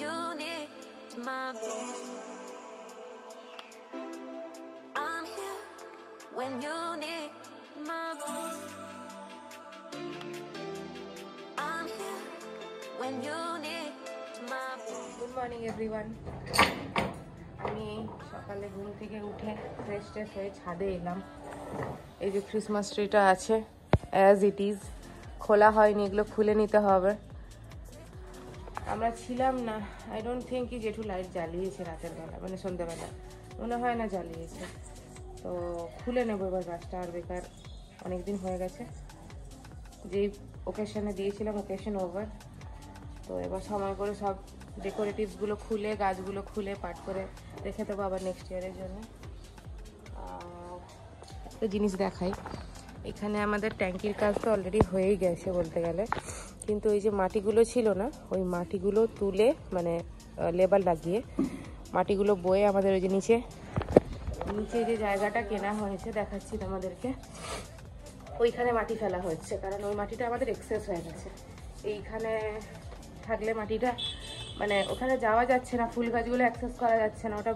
you need my voice. I'm here when you need my voice. I'm here when you need my voice. Good morning everyone. আমি সকালে ঘুম থেকে উঠে fresh ট্রেশ হয়ে ছাদে এলাম। এই যে ক্রিসমাস ট্রিটা আছে অ্যাজ ইট ইজ, খোলা হয়নি, এগুলো খুলে নিতে হবে। আমরা ছিলাম না, আই ডোন্ট থিঙ্ক কি জেঠু লাইট জ্বালিয়েছে রাতের বেলা, মানে সন্ধ্যাবেলা মনে হয় না জ্বালিয়েছে। তো খুলে নেবো এবার গাছটা, আর বেকার অনেকদিন হয়ে গেছে, যেই ওকেশনে দিয়েছিলাম ওকেশন ওভার। তো এবার সময় করে সব ডেকোরেটিভসগুলো খুলে, গাছগুলো খুলে পাট করে রেখে দেবো আবার নেক্সট ইয়ারের জন্য। একটা জিনিস দেখাই, এখানে আমাদের ট্যাঙ্কির কাজ তো অলরেডি হয়েই গেছে বলতে গেলে, কিন্তু ওই যে মাটিগুলো ছিল না, ওই মাটিগুলো তুলে মানে লেবার লাগিয়ে মাটিগুলো বয়ে আমাদের ওই যে নিচে যে জায়গাটা কেনা হয়েছে দেখাচ্ছি তোমাদেরকে, ওইখানে মাটি ফেলা হচ্ছে, কারণ ওই মাটিটা আমাদের এক্সেস হয়ে গেছে। এইখানে থাকলে মাটিটা মানে ওখানে যাওয়া যাচ্ছে না, ফুল গাছগুলো অ্যাক্সেস করা যাচ্ছে না, ওটা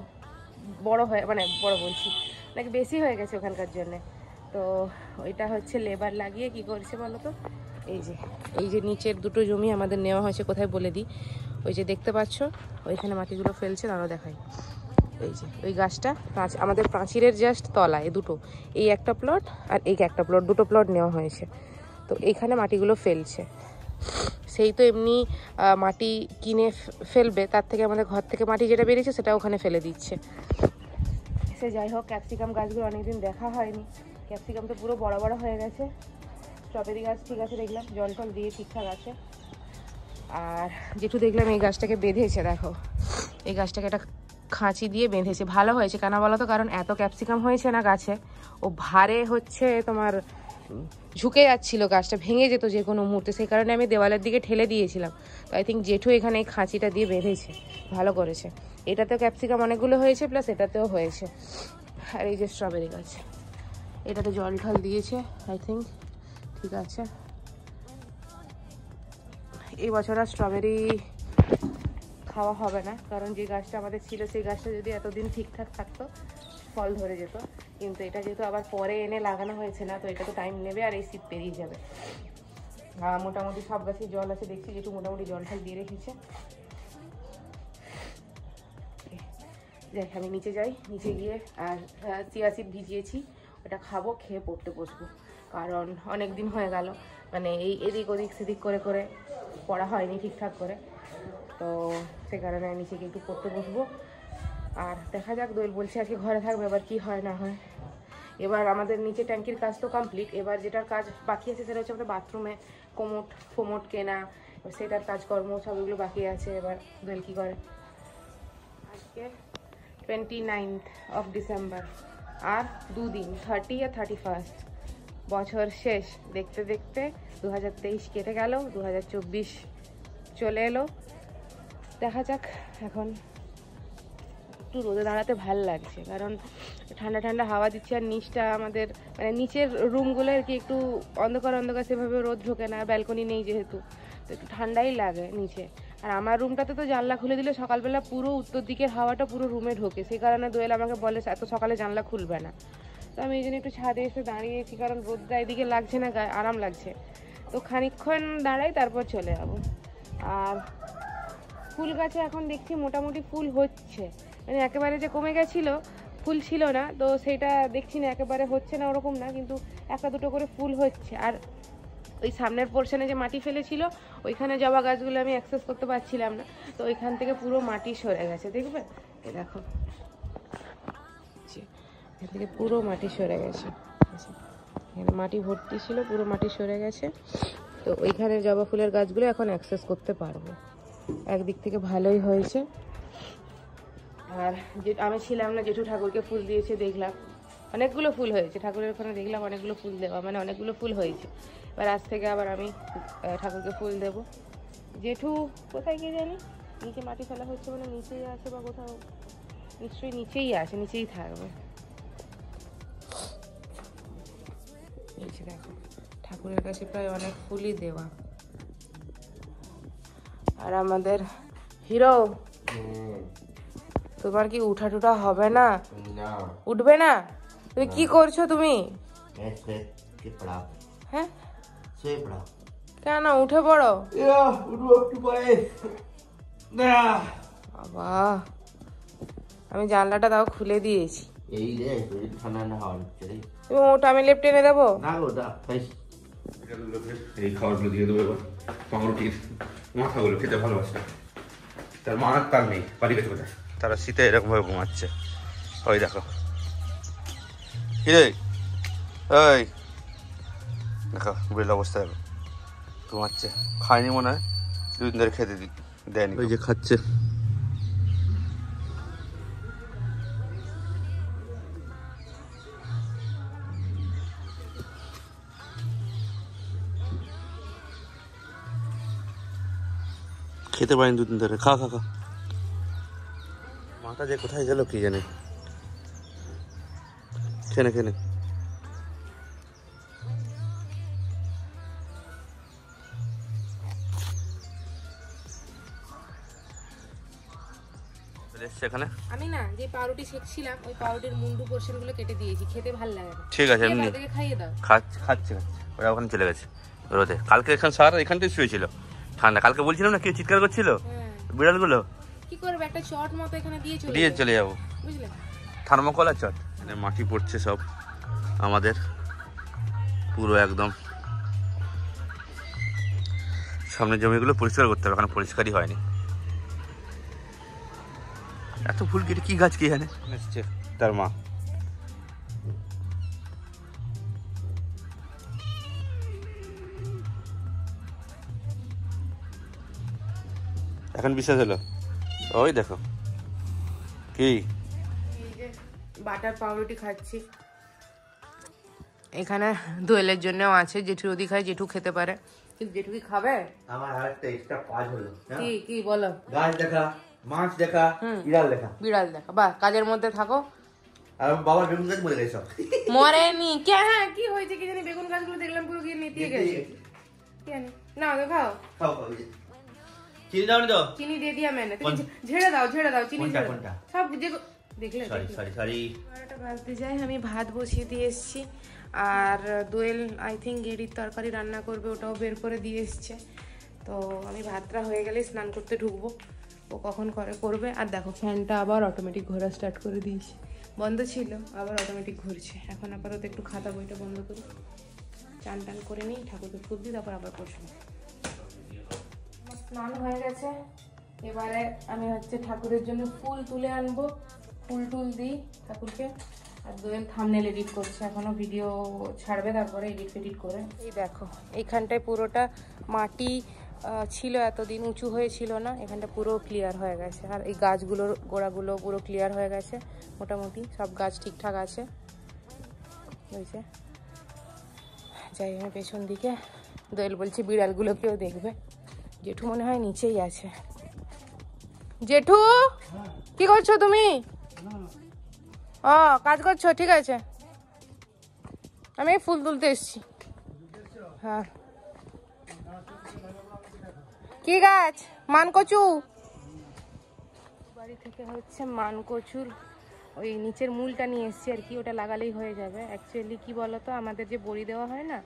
বড় হয়ে মানে বড় বলছি নাকি বেশি হয়ে গেছে ওখানকার জন্যে। তো ওইটা হচ্ছে লেবার লাগিয়ে কি করছে বলো তো, এই যে নিচের দুটো জমি আমাদের নেওয়া হয়েছে, কোথায় বলে দিই, ওই যে দেখতে পাচ্ছ ওইখানে মাটিগুলো ফেলছে, তারও দেখাই। এই যে ওই গাছটা আমাদের প্রাচীরের জাস্ট তলায় দুটো, এই একটা প্লট আর এই একটা প্লট, দুটো প্লট নেওয়া হয়েছে। তো এইখানে মাটিগুলো ফেলছে, সেই তো এমনি মাটি কিনে ফেলবে, তার থেকে আমাদের ঘর থেকে মাটি যেটা বেরিয়েছে সেটা ওখানে ফেলে দিচ্ছে। সে যাই হোক, ক্যাপসিকাম গাছগুলো অনেকদিন দেখা হয়নি, ক্যাপসিকাম তো পুরো বড় বড় হয়ে গেছে। স্ট্রবেরি গাছ ঠিক আছে, দেখলাম জল টল দিয়ে ঠিকঠাক আছে। আর যেটু দেখলাম এই গাছটাকে বেঁধেছে, দেখো এই গাছটাকে একটা খাঁচি দিয়ে বেঁধেছে, ভালো হয়েছে কেন বলো তো, কারণ এত ক্যাপসিকাম হয়েছে না গাছে, ও ভারে হচ্ছে তোমার ঝুঁকে যাচ্ছিল, গাছটা ভেঙে যেত যে কোনো মুহূর্তে, সেই কারণে আমি দেওয়ালের দিকে ঠেলে দিয়েছিলাম। তো আই থিঙ্ক জেঠু এখানে এই খাঁচিটা দিয়ে বেঁধেছে, ভালো করেছে। এটাতেও ক্যাপসিকাম অনেকগুলো হয়েছে, প্লাস এটাতেও হয়েছে। আর এই যে স্ট্রবেরি গাছ, এটাতে জল ঠল দিয়েছে, আই থিঙ্ক ঠিক আছে। এই বছর আর স্ট্রবেরি খাওয়া হবে না, কারণ যে গাছটা আমাদের ছিল সেই গাছটা যদি এতদিন ঠিকঠাক থাকতো ফল ধরে যেত, কিন্তু এটা যেহেতু আবার পরে এনে লাগানো হয়েছে না, তো এটা তো টাইম নেবে, আর এই শীত পেরিয়ে যাবে। মোটামুটি সব গাছে জল আছে, দেখছি যেটু মোটামুটি জল ঠল দিয়ে রেখেছে। যাই আমি নিচে যাই, নিচে গিয়ে আর চিয়া সিড ভিজিয়েছি, ওটা খাবো, খেয়ে পড়তে বসবো, কারণ অনেক দিন হয়ে গেল মানে এই এদিক ওদিক সেদিক করে করে পড়া হয়নি ঠিকঠাক করে। তো সে কারণে নিচে গিয়ে একটু পড়তে বসবো। আর দেখা যাক, দোয়েল বলছে আজকে ঘরে থাকবে, এবার কি হয় না হয়। এবার আমাদের নিচে ট্যাঙ্কির কাজ তো কমপ্লিট, এবার যেটার কাজ বাকি আছে সেটা হচ্ছে আমাদের বাথরুমে কোমোট কেনা, সেটার কাজকর্ম সবগুলো বাকি আছে। এবার দোয়েল কী করে। আজকে 29th of December, আর দুদিন 30 আর 31st, বছর শেষ। দেখতে দেখতে 2023 কেটে গেল, 2024 চলে এলো। দেখা যাক, এখন একটু রোদে দাঁড়াতে ভাল লাগছে, কারণ ঠান্ডা ঠান্ডা হাওয়া দিচ্ছে, আর নিচটা আমাদের মানে নিচের রুমগুলো আর কি একটু অন্ধকার অন্ধকার, সেভাবে রোদ ঢোকে না, ব্যালকনি নেই যেহেতু, তো একটু ঠান্ডাই লাগে নিচে। আর আমার রুমটাতে তো জানলা খুলে দিলে সকালবেলা পুরো উত্তর দিকের হাওয়াটা পুরো রুমে ঢোকে, সেই কারণে দোয়েল আমাকে বলে এত সকালে জানলা খুলবে না। তো আমি এই জন্য একটু ছাদে এসে দাঁড়িয়েছি, কারণ রোদটা এদিকে লাগছে না, গায়ে আরাম লাগছে। তো খানিকক্ষণ দাঁড়াই, তারপর চলে যাবো। আর ফুল গাছে এখন দেখছি মোটামুটি ফুল হচ্ছে, মানে একেবারে যে কমে গেছিলো ফুল ছিল না, তো সেটা দেখছি না, একেবারে হচ্ছে না ওরকম না, কিন্তু একটা দুটো করে ফুল হচ্ছে। আর ওই সামনের পোর্শনে যে মাটি ফেলেছিল ওইখানে জবা গাছগুলো আমি অ্যাক্সেস করতে পারছিলাম না, তো ওইখান থেকে পুরো মাটি সরে গেছে, দেখবে এ দেখো, এখান থেকে পুরো মাটি সরে গেছে, এখানে মাটি ভর্তি ছিল, পুরো মাটি সরে গেছে। তো ওইখানে জবা ফুলের গাছগুলো এখন অ্যাক্সেস করতে পারবো, একদিক থেকে ভালোই হয়েছে। আর যে আমি ছিলাম না, জেঠু ঠাকুরকে ফুল দিয়েছে, দেখলাম অনেকগুলো ফুল হয়েছে, ঠাকুরের ওখানে দেখলাম অনেকগুলো ফুল দেওয়া, মানে অনেকগুলো ফুল হয়েছে। এবার আজ থেকে আবার আমি ঠাকুরকে ফুল দেব। জেঠু কোথায় গিয়ে জানি, নিচে মাটি ফেলা হচ্ছে, মানে নিচেই আছে বা কোথাও, নিশ্চয়ই নিচেই আছে, নিচেই থাকবে। দেখো ঠাকুরের কাছে প্রায় অনেক ফুলই দেওয়া। আর আমাদের হিরো, তোমার কি উঠা টুঠা হবে না? উঠবে না? তুমি কি করছো তুমি? হ্যাঁ কেন, উঠে পড়ো। বাবা, আমি জানলাটা তাও খুলে দিয়েছি। এই রে শরীর ঠান্ডা না হওয়ার তুমি ওটা আমি লেপ টেনে দেবো না ওটা এই খাবারগুলো দিয়ে দেবো। এবার পাউরুটির মাথাগুলো খেতে ভালোবাসে, তার মা তার নেই, বাড়ি গেছে কোথায়। তারা শীতে এরকম ভাবে ঘুমাচ্ছে। ওই দেখো কিরে, ওই দেখো বুড়ির অবস্থা দেখো, ঘুমাচ্ছে। খায়নি মনে হয়, দুদিন ধরে খেতে দেয়নি। ওই যে খাচ্ছে। খেতে পারিনি দুদিন ধরে। খা খা খা। মাটা যে কোথায় গেল কি জানে। খেনে খেনে এখানে আমি না যে পাউরুটি শেখছিলাম, ওই পাউরুটির মুন্ডু পোর্শন গুলো কেটে দিয়েছি, খেতে ভালো লাগে না। ঠিক আছে, এমনি খাইয়ে দাও। খাচ্ছে ওরা ওখানে চলে গেছে রোদে। কালকে এখানে সারা এখানটাই শুয়েছিল ঠান্ডা। কালকে বলছিলাম না, কেউ চিৎকার করছিল বিড়ালগুলো। কি করবে, একটা চট মতো এখানে দিয়ে চলে যাবো, বুঝলে, থার্মোকলার চট। মানে মাটি পড়ছে সব আমাদের পুরো একদম। সামনের জমিগুলো পরিষ্কার করতে হবে, ওখানে পরিষ্কারই হয়নি। এত ফুল কেটে কি গাছ কি জানে এসছে তার মা। এখন বিশ্বাস হলো? ওই দেখো কি বাটার পাউরুটি খাচ্ছি। এখানে দোয়েলের জন্যও আছে, জেঠু যদি খায়, জেঠু খেতে পারে, কিন্তু জেঠু কি খাবে? আমার আরেকটা এক্সট্রা কাজ হলো। কি কি বলো? গাছ দেখা, মাছ দেখা, বিড়াল দেখা। বিড়াল দেখা, বাহ, কাজের মধ্যে থাকো। আর বাবার বেগুন গাছ মরে গেছে সব। মরেনি কে? হ্যাঁ, কি হয়েছে কি জানি, বেগুন গাছগুলো দেখলাম পুরো গিয়ে নেতিয়ে গেছে। কি জানি না, তো খাও খাও খাও। চিনি দাও তো। চিনি দিয়ে দিয়া मैंने, তুমি ঝেড়ে দাও চিনি ঝেড়ে কোনটা? সব দেখলে। সরি 12টা বাজতে যায়, আমি ভাত বসিয়ে দিয়ে এসেছি। আর দোয়েল আই থিঙ্ক গেরির তরকারি রান্না করবে, ওটাও বের করে দিয়ে এসছে। তো আমি ভাতটা হয়ে গেলে স্নান করতে ঢুকবো, ও কখন করবে। আর দেখো ফ্যানটা আবার অটোমেটিক ঘোরা স্টার্ট করে দিয়েছি, বন্ধ ছিল আবার অটোমেটিক ঘুরছে। এখন আপাতত একটু খাতা বইটা বন্ধ করি, চান টান করে নিই, ঠাকুরকে ফুল দিই, তারপর আবার বসবো। স্নান হয়ে গেছে, এবারে আমি ঠাকুরের জন্য ফুল তুলে আনবো, ফুল টুল দিই ঠাকুরকে। আর দোয়েল থাম্বনেল এডিট করছে, এখনো ভিডিও ছাড়বে, তারপরে এডিট করে। এই দেখো এইখানটায় পুরোটা মাটি ছিল, এতদিন উঁচু হয়েছিল না, এখানটা পুরো ক্লিয়ার হয়ে গেছে। আর এই গাছগুলোর গোড়াগুলো পুরো ক্লিয়ার হয়ে গেছে, মোটামুটি সব গাছ ঠিকঠাক আছে, বুঝছে। যাই আমি পেছন দিকে, দোয়েল বলছি বিড়ালগুলোকেও দেখবে। জেঠু মনে হয় নিচেই আছে। জেঠু কি করছো তুমি? ও কাজ করছো, ঠিক আছে। আমি ফুল তুলতে এসছি। হ্যাঁ, কি গাছ? মানকচু। বাড়ি থেকে মানকচুর ওই নিচের মূলটা নিয়ে এসছি আর কি, ওটা লাগালেই হয়ে যাবে। অ্যাকচুয়ালি কি বলতো, আমাদের যে বড়ি দেওয়া হয় না,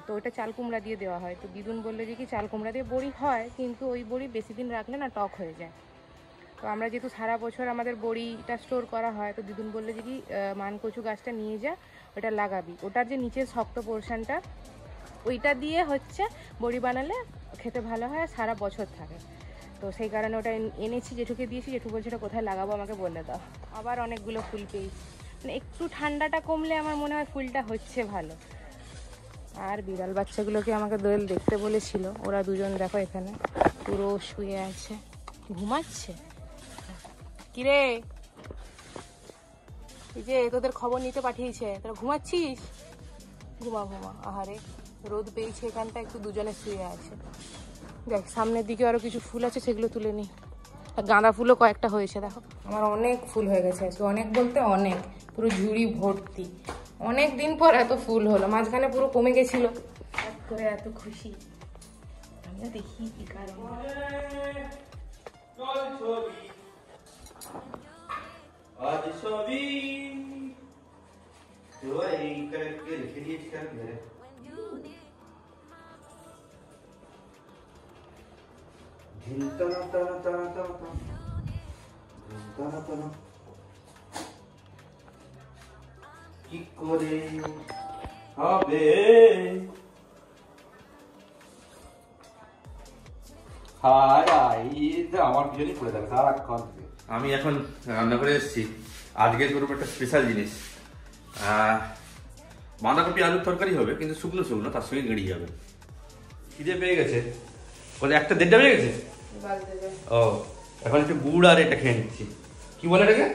তো ওটা চাল কুমড়া দিয়ে দেওয়া হয়। তো দিদুন বললো যে কি চাল কুমড়া দিয়ে বড়ি হয়, কিন্তু ওই বড়ি বেশি দিন রাখলে না টক হয়ে যায়। তো আমরা যেহেতু সারা বছর আমাদের বড়িটা স্টোর করা হয়, তো দিদুন বললো যে কি মানকচু গাছটা নিয়ে যা, ওটা লাগাবি। ওটার যে নিচের শক্ত পোর্শনটা, ওইটা দিয়ে বড়ি বানালে খেতে ভালো হয়, সারা বছর থাকে। তো সেই কারণে ওটা এনেছি, জেঠুকে দিয়েছি। জেঠু বলছে ওটা কোথায় লাগাবো আমাকে বলে দাও। আবার অনেকগুলো ফুল পেয়েছি, মানে একটু ঠান্ডাটা কমলে আমার মনে হয় ফুলটা হচ্ছে ভালো। আর বিড়াল বাচ্চাগুলোকে আমাকে দোয়েল দেখতে বলেছিল, ওরা দুজন দেখো এখানে পুরো শুয়ে আছে, ঘুমাচ্ছে। কিরে, এই যে তোদের খবর নিতে পাঠিয়েছে, তোরা ঘুমাচ্ছিস? ঘুমা। আহারে রোদ পেয়েছে এখানটা, একটু দুজনে শুয়ে আছে। দেখ সামনের দিকে আরো কিছু ফুল আছে, সেগুলো তুলে নি। আর গাঁদা ফুলও কয়েকটা হয়েছে, দেখো আমার অনেক ফুল হয়ে গেছে আজকে। অনেক বলতে অনেক, পুরো ঝুড়ি ভর্তি। অনেক দিন পর এত ফুল হলো, মাঝখানে পুরো কমে গেছিল, করে এত খুশি। আমিও দেখি কি কারণ। কি করে হবে আমার পিছনে পড়ে থাকে সারাক্ষণ। আমি এখন রান্না করে এসেছি, আজকে করবো একটা স্পেশাল জিনিস। বাঁধাকপি আলুর তরকারি হবে, কিন্তু শুকনো শুকনো, তার সঙ্গে গেড়িয়ে যাবে। খিদে পেয়ে গেছে, বলে 1:30 বেজে গেছে। ও এখন একটু গুড় আর এটা খেয়ে নিচ্ছি। কি বলে এটাকে?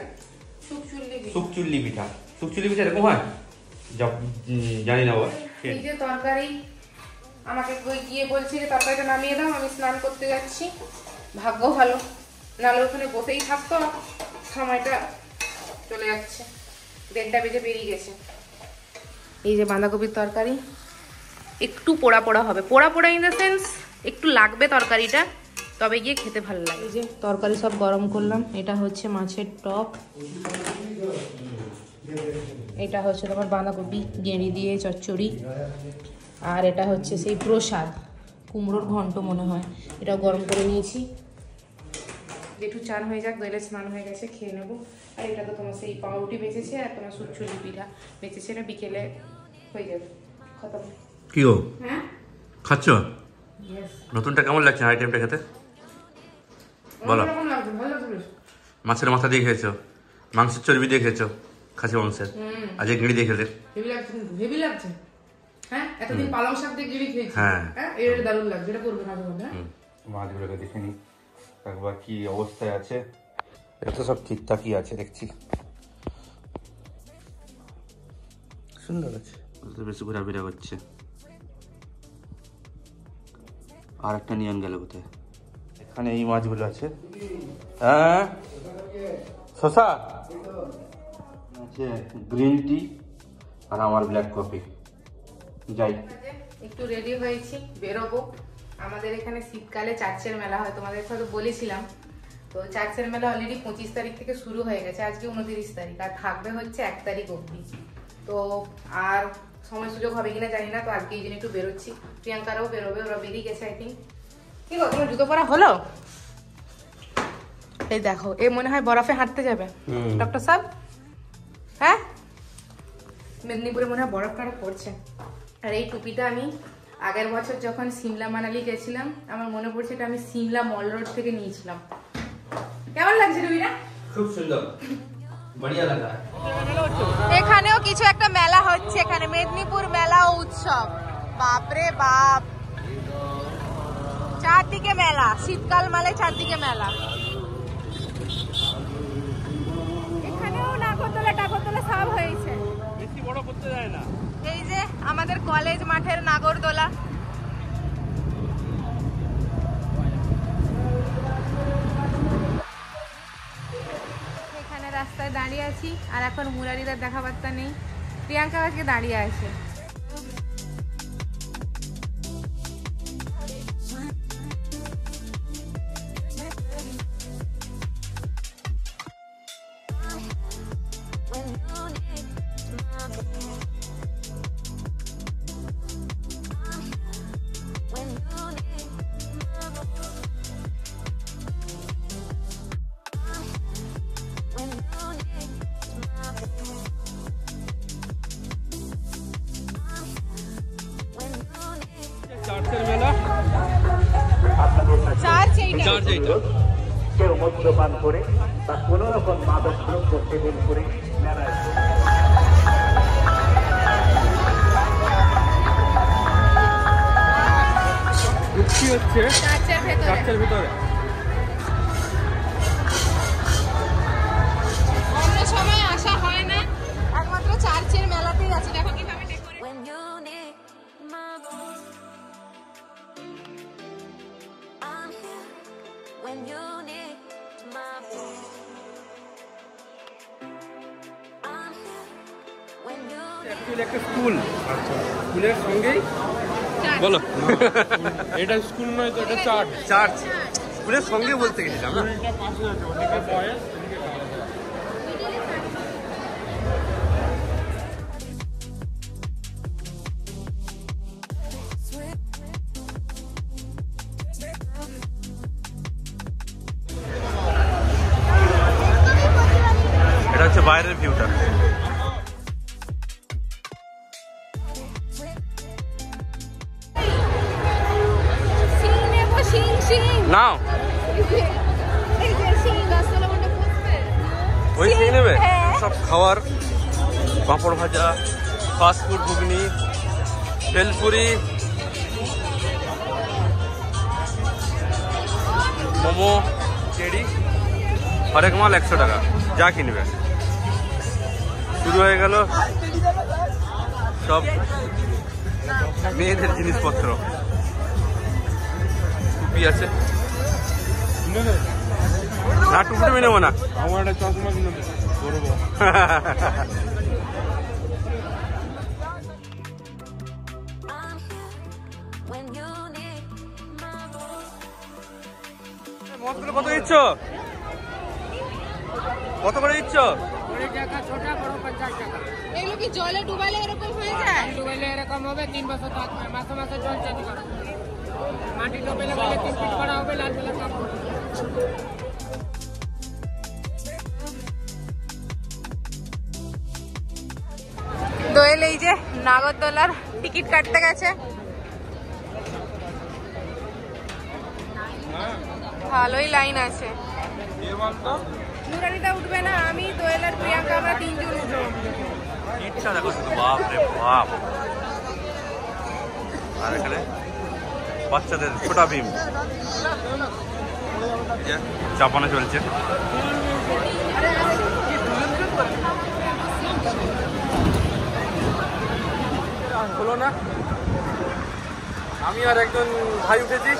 শুকচুল্লি পিঠা। শুকচুল্লি পিঠা এরকম হয়? জানি না বাবা। এই যে তরকারি আমাকে গিয়ে বলছি যে তরকারিটা নামিয়ে দাও, আমি স্নান করতে যাচ্ছি। ভাগ্য ভালো, নাহলে ওখানে বসেই থাকতো, সময়টা চলে যাচ্ছে। 1:30 বেজে বেরিয়ে গেছে। এই যে বাঁধাকপির তরকারি একটু পোড়া পোড়া হবে, পোড়া পোড়া ইন দ্য সেন্স একটু লাগবে তরকারিটা, তবে গিয়ে খেতে ভালো লাগে। এই যে তরকারি সব গরম করলাম। এটা হচ্ছে মাছের টক, এটা হচ্ছে তোমার বাঁধাকপি গেঁড়ি দিয়ে চচ্চড়ি, আর এটা হচ্ছে সেই প্রসাদ কুমড়োর ঘন্ট মনে হয়, এটাও গরম করে নিয়েছি। একটু চান হয়ে যাক, দইলে স্নান হয়ে গেছে, খেয়ে নেবো। আর এটা তো তোমার সেই পাউরুটি বেঁচেছে, আর তোমার শুকচুলি পিঠা বেঁচেছে, এটা বিকেলে হয়ে যাবে, খতম। কি গো, হ্যাঁ খাচ্ছ? নতুনটা কেমন লাগছে আইটেমটা খেতে বলো? মাছের মাথা দিয়ে খেয়েছো, মাংসের চর্বি দিয়ে খেয়েছো, খাসি মাংসের, আজকে গিড়ি দিয়ে খেলে হেভি লাগছে। হ্যাঁ এতদিন পালং শাক দিয়ে গিড়ি খেয়েছি, হ্যাঁ এটা দারুণ লাগছে। এটা করবে না মাছগুলোকে দেখে নি একবার কি অবস্থায় আছে। এটা তো সব ঠিকঠাকই আছে দেখছি, সুন্দর আছে। বেশি ঘোরাফেরা করছে। আর একটা নিয়ন গেল কোথায়? এখানে এই মাছগুলো আছে। হ্যাঁ শশা আছে, গ্রিন টি আর আমার ব্ল্যাক কফি। যাই একটু রেডি হয়েছি, বেরোবো। আমাদের এখানে শীতকালে চার্চের মেলা হয়, তোমাদের হয়তো বলেছিলাম। তো চার্চের মেলা অলরেডি 25 তারিখ থেকে শুরু হয়ে গেছে, আজকে 29 তারিখ, আর থাকবে হচ্ছে 1 তারিখ অবধি। তো আর সময় সুযোগ হবে কিনা জানি না, তো আজকে এই জন্য একটু বেরোচ্ছি। প্রিয়াঙ্কারাও বেরোবে, ওরা বেরিয়ে গেছে আই থিঙ্ক। কি গো, তোমার জুতো পরা হলো? এই দেখো, এ মনে হয় বরফে হাঁটতে যাবে ডক্টর সাহেব। হ্যাঁ মেদিনীপুরে মনে হয় বরফ টরফ পড়ছে। আর এই টুপিটা আমি আগের বছর যখন সিমলা মানালি গেছিলাম, আমার মনে পড়ছে এটা আমি সিমলা মল রোড থেকে নিয়েছিলাম। কেমন লাগছে টুপিটা? খুব সুন্দর, বড়িয়া লাগা। এখানেও কিছু একটা মেলা হচ্ছে, এখানে মেদিনীপুর মেলা ও উৎসব। বাপরে বাপ, চারদিকে মেলা, শীতকাল মানে চারদিকে মেলা। এখানেও নাগরদোলা টাগরদোলা সব হয়েছে, বেশি বড় করতে যায় না। এই যে আমাদের কলেজ মাঠের নাগরদোলা। এখানে রাস্তায় দাঁড়িয়ে আছি, আর এখন মুরারিদার দেখা বার্তা নেই। প্রিয়াঙ্কা আজকে দাঁড়িয়ে আছে। চার্চের মেলা, কেউ মদ্যপান করে বা কোন রকম মাদক দ্রব্য সেবন করে মেলায় হচ্ছে চার্চের ভিতরে। অন্য সময় আসা হয় না, একমাত্র চার্চের মেলাতেই আছে। দেখো কিভাবে decorate. When you need my voice, I'm here. When you need my voice, I'm here. When you actually একটা স্কুল, স্কুলের সঙ্গেই বলো এটা স্কুল নয় তো, এটা চার্চ। চার্চ স্কুলের সঙ্গে বলতে গেছিলাম না। এটা পাশে আছে, ওদিকে বয়েজ, ওদিকে গার্লস। হচ্ছে বাইরের ভিউটা। নাও ওই খেয়ে নেবে সব খাওয়ার, পাঁপড় ভাজা, ফাস্টফুড, ঘুগনি, ভেলপুরি, মোমো, চেরি, হরেক মাল 100 টাকা, যা কিনবে। শুরু হয়ে গেল সব মেয়েদের জিনিসপত্র। টুপি আছে না, টুপি টুপি নেবো না, আমার একটা চশমা কিনে দে করবো। মদগুলো কত দিচ্ছ? কত করে দিচ্ছ? এগুলো কি জলে ডুবালে এরকম হয়ে যায়? ডুবাইলে এরকম হবে, 3 বছর থাকবে, মাসে মাসে জল চেঞ্জ করবে। মাটি ডুবাইলে 3 ফিট করা হবে, লাল কালার কাপড়। দোয়েল এই যে নাগরদোলার টিকিট কাটতে গেছে। ভালোই লাইন আছে। নুরানিদা উঠবে না, আমি দোয়েল আর প্রিয়াঙ্কা আমরা 3 জন উঠবো। ইচ্ছা দেখো শুধু, বাপ রে বাপ। আর এখানে বাচ্চাদের ছোটা ভীম চাপানো চলছে। হলো না, আমি আর একজন ভাই উঠেছি।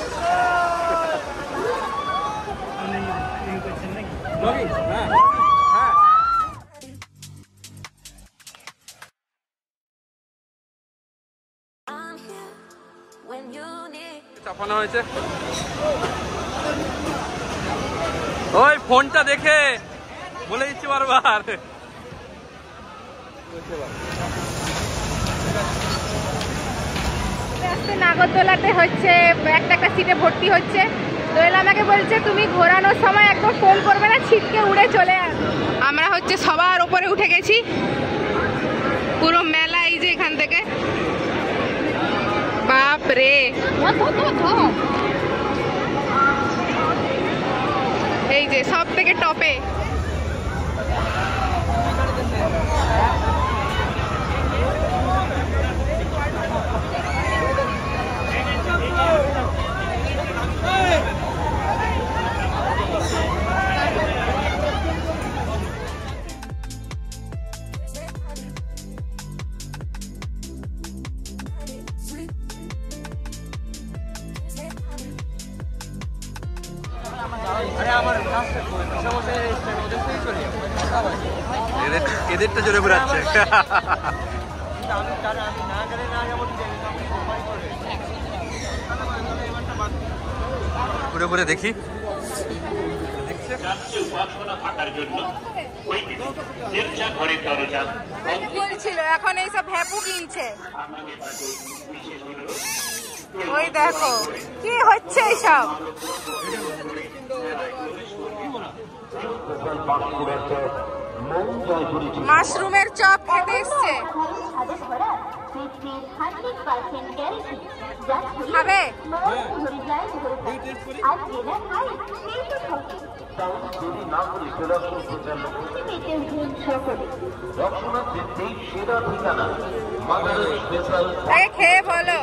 চাপানো হয়েছে। ওই ফোনটা দেখে বলে দিচ্ছি বারবার। নাগরদোলাতে হচ্ছে একটা একটা সিটে ভর্তি হচ্ছে। দোয়েল আমাকে বলছে তুমি ঘোরানোর সময় একবার ফোন করবে না, ছিটকে উড়ে চলে আস। আমরা হচ্ছে সবার ওপরে উঠে গেছি। পুরো মেলা এই যে এখান থেকে, বাপ রে। এই যে সব থেকে টপে। এদেরটা জোরে ঘুরাচ্ছে। ঘুরে ঘুরে দেখি। বলছিল এখন এইসব ভ্যাপু কিনছে। ওই দেখো কি হচ্ছে এইসব। মাশরুমের চপ খেতে এসছে। খাবে? খেয়ে বলো।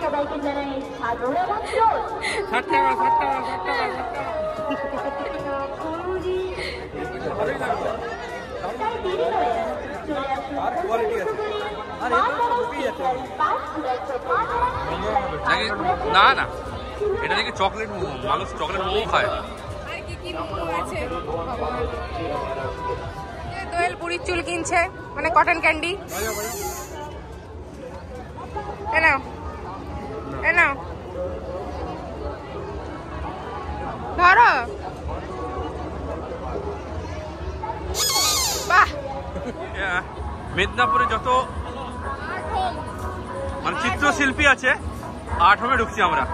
সবাইকে জানাই সাদর আমন্ত্রণ। 60 টাকা 60 টাকা 60 টাকা। না না, এটা দেখি চকলেট মোমো, মানুষ চকলেট মোমো খায়। দোয়েল বুড়ির চুল কিনছে, মানে কটন ক্যান্ডি। এনাও এনাও ধরো। বাহ, মেদিনীপুরে যত মানে চিত্রশিল্পী আছে, আর্ট হোমে ঢুকছি আমরা।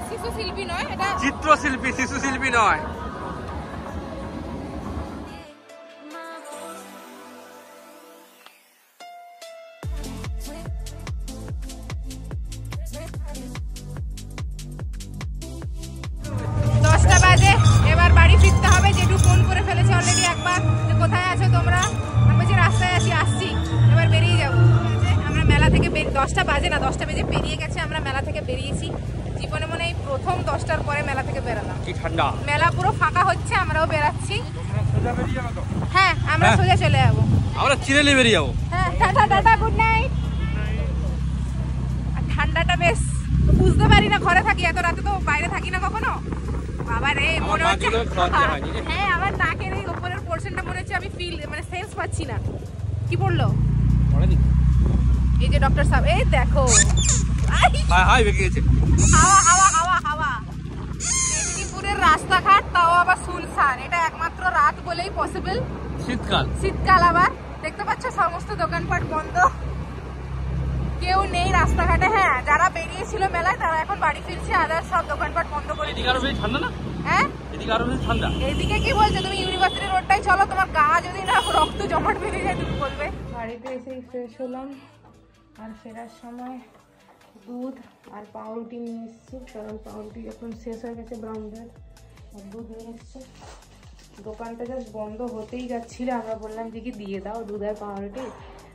শিশু শিল্পী নয় এটা, চিত্রশিল্পী, শিশু শিল্পী নয়। এবার বাড়ি ফিরতে হবে। যেটু ফোন করে ফেলেছে অলরেডি একবার যে কোথায় আছো তোমরা, আমি বলছি রাস্তায় আসছি। এবার বেরিয়ে যাবো। আমরা মেলা থেকে 10টা বাজে না, 10টা বেজে পেরিয়ে গেছে, আমরা মেলা থেকে বেরিয়েছি। জীবনে মনে এই প্রথম 10টার পরে মেলা থেকে বেরালাম। কি ঠান্ডা, মেলা পুরো ফাঁকা হচ্ছে, আমরাও বেরাচ্ছি। হ্যাঁ, আমরা সোজা চলে যাবো, আমরা চিরেলি বেরিয়ে যাবো। হ্যাঁ, টাটা টাটা, গুড নাইট। ঠান্ডাটা বেশ বুঝতে পারি না, ঘরে থাকি, এত রাতে তো বাইরে থাকি না কখনো। আবার এই মনে হচ্ছে, হ্যাঁ আমার নাকের এই উপরের পোরশনটা মনে হচ্ছে আমি ফিল মানে সেন্স পাচ্ছি না। কি পড়লো এই যে ডক্টর সাহেব, এই দেখো হাই বেঁকে গেছে। হাওয়া হাওয়া হাওয়া হাওয়া। মেদিনীপুরের রাস্তাঘাট তাও আবার সুনসান, এটা একমাত্র রাত বলেই পসিবল। শীতকাল আবার দেখতে পাচ্ছ সমস্ত দোকানপাট বন্ধ, কেউ নেই রাস্তাঘাটে। হ্যাঁ, যারা বেরিয়েছিল মেলায় তারা এখন বাড়ি ফিরছে, আদার সব দোকানপাট বন্ধ করে দিয়েছে। ঠান্ডা না? হ্যাঁ, এদিকে আরো বেশি ঠান্ডা। এদিকে কি বলছো তুমি? ইউনিভার্সিটি রোডটাই চলো, তোমার গা যদি না রক্ত জমাট বেঁধে যায় তুমি বলবে। বাড়িতে এসেই ফ্রেশ হলাম, আর ফেরার সময় দুধ আর পাউরুটি নিয়ে এসেছি, কারণ পাউরুটি এখন শেষ হয়ে গেছে, ব্রাউন ব্রেড আর দুধ নিয়ে এসেছি। দোকানটা জাস্ট বন্ধ হতেই যাচ্ছিল, আমরা বললাম যে কি দিয়ে দাও দুধ আর পাউরুটি,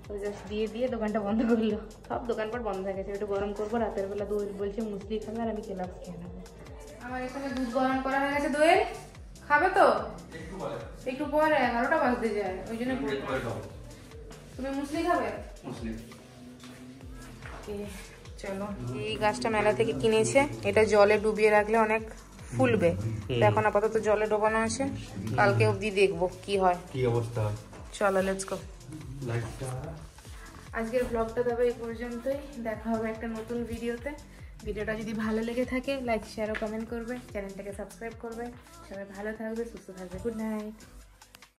তো জাস্ট দিয়ে দোকানটা বন্ধ করলো। সব দোকানপাট বন্ধ হয়ে গেছে। একটু গরম করবো, রাতের বেলা দুধ বলছে মুসলি খাবে আর আমি কেলাস খেয়ে নেবো। আমার এখানে দুধ গরম করা হয়ে গেছে। দই খাবে তো? একটু পরে, 11টা বাজতে যায়, ওই জন্য তুমি মুসলি খাবে? চলো, এই গাছটা মেলা থেকে কিনেছে, এটা জলে ডুবিয়ে রাখলে অনেক ফুলবে। তো এখন আপাতত জলে ডোবানো আছে, কালকে অবধি দেখবো কি হয়, কি অবস্থা। চলো লেটস গো। আজকের ব্লগটা তবে এই পর্যন্তই, দেখা হবে একটা নতুন ভিডিওতে। ভিডিওটা যদি ভালো লেগে থাকে লাইক শেয়ার ও কমেন্ট করবে, চ্যানেলটাকে সাবস্ক্রাইব করবে। সবাই ভালো থাকবে, সুস্থ থাকবে। Good night.